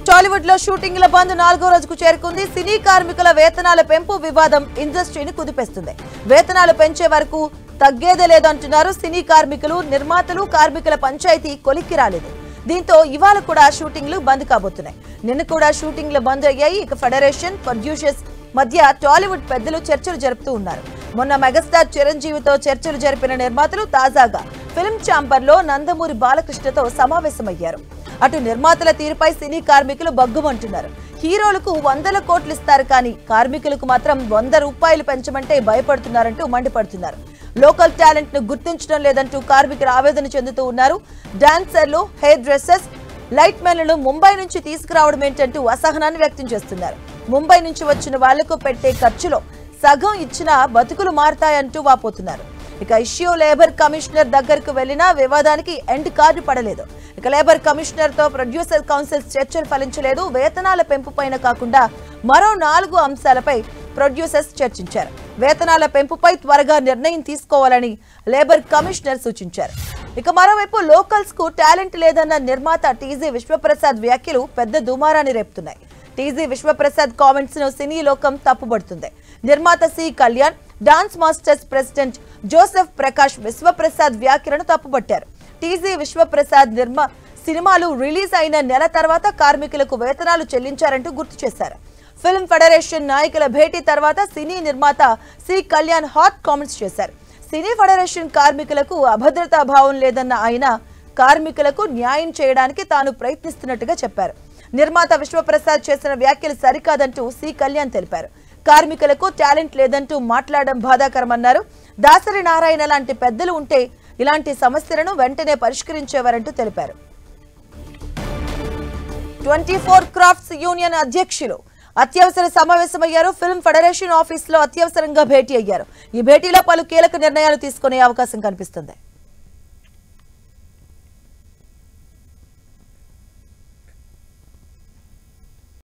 టాలీవుడ్ లో షూటింగ్ల బంద్ 4వ రోజుకు చేరుకుంది. సినీ కార్మికుల వేతనాల పెంపు వివాదం ఇండస్ట్రీని కుదిపేస్తుంది. వేతనాలు పెంచే వరకు తగ్గేదే లేదంటున్నారు సినీ కార్మికులు. నిర్మాతలు కార్మికుల పంచాయతీ కొలిక్కి రాలేదు. దీంతో ఇవాళ కూడా షూటింగ్లు బంద్ కాబోతున్నాయి. నిన్న కూడా షూటింగ్లు బంద్ అయ్యాయి. ఇక ఫెడరేషన్ ప్రొడ్యూసర్స్ మధ్య టాలీవుడ్ పెద్దలు చర్చలు జరుపుతూ ఉన్నారు. మొన్న మెగాస్టార్ చిరంజీవితో చర్చలు జరిపిన నిర్మాతలు తాజాగా ఫిల్మ్ ఛాంబర్ లో నందమూరి బాలకృష్ణతో సమావేశమయ్యారు. అటు నిర్మాతల తీరుపై సినీ కార్మికులు బగ్గుమంటున్నారు. హీరోలకు 100 కోట్లు ఇస్తారు కానీ కార్మికులకు మాత్రం 100 రూపాయలు పెంచమంటే భయపడుతున్నారంటూ మండిపడుతున్నారు. లోకల్ టాలెంట్ ను గుర్తించడం లేదంటూ కార్మికులు ఆవేదన చెందుతూ ఉన్నారు. డాన్సర్లు, హెయిర్ డ్రెస్సర్స్, లైట్ మెన్లను ముంబై నుంచి తీసుకురావడం ఏంటంటూ అసహనాన్ని వ్యక్తం చేస్తున్నారు. ముంబై నుంచి వచ్చిన వాళ్లకు పెట్టే ఖర్చులో సగం ఇచ్చినా బతుకులు మారతాయంటూ వాపోతున్నారు. ఇక ఇష్యూ లేబర్ కమిషనర్ దగ్గరకు వెళ్లినా వివాదానికి ఎండ్ కార్డు పడలేదు. ఇక లేబర్ కమిషనర్ తో ప్రొడ్యూసర్ కౌన్సిల్ చర్చలు ఫలించలేదు. వేతనాల పెంపు పైన కాకుండా మరో 4 అంశాలపై ప్రొడ్యూసర్స్ చర్చించారు. వేతనాల పెంపుపై త్వరగా నిర్ణయం తీసుకోవాలని లేబర్ కమిషనర్ సూచించారు. ఇక మరోవైపు లోకల్స్ కు టాలెంట్ లేదన్న నిర్మాత టీజీ విశ్వప్రసాద్ వ్యాఖ్యలు పెద్ద దుమారాన్ని రేపుతున్నాయి. టీజీ విశ్వప్రసాద్ కామెంట్స్ ను సినీ లోకం తప్పుబడుతుంది. నిర్మాత C Kalyan, dance masters president Joseph Prakash Vishwaprasad వ్యాఖ్యలను తప్పుపట్టారు. టీజీ విశ్వప్రసాద్ సినిమాలు రిలీజ్ అయిన నెల తర్వాత కార్మికులకు వేతనాలు చెల్లించారంటూ గుర్తు చేశారు. ఫిల్మ్ ఫెడరేషన్ నాయకుల భేటీ తర్వాత సినీ నిర్మాత సి కళ్యాణ్ హాట్ కామెంట్స్ చేశారు. సినీ ఫెడరేషన్ కార్మికులకు అభద్రతా భావం లేదన్న ఆయన కార్మికులకు న్యాయం చేయడానికి తాను ప్రయత్నిస్తున్నట్టుగా చెప్పారు. నిర్మాత విశ్వప్రసాద్ చేసిన వ్యాఖ్యలు సరికాదంటూ సి కళ్యాణ్ తెలిపారు. కార్మికులకు టాలెంట్ లేదంటూ మాట్లాడడం బాధాకరమన్నారు. దాసరి నారాయణ లాంటి పెద్దలు ఉంటే ఇలాంటి సమస్యలను వెంటనే పరిష్కరించేవారంటూ తెలిపారు. 24 క్రాఫ్ట్స్ యూనియన్ అధ్యక్షులు అత్యవసర సమావేశమయ్యారు. ఫిల్మ్ ఫెడరేషన్ ఆఫీస్ లో అత్యవసరంగా భేటీ అయ్యారు. ఈ భేటీలో పలు కీలక నిర్ణయాలు తీసుకునే అవకాశం కనిపిస్తుంది.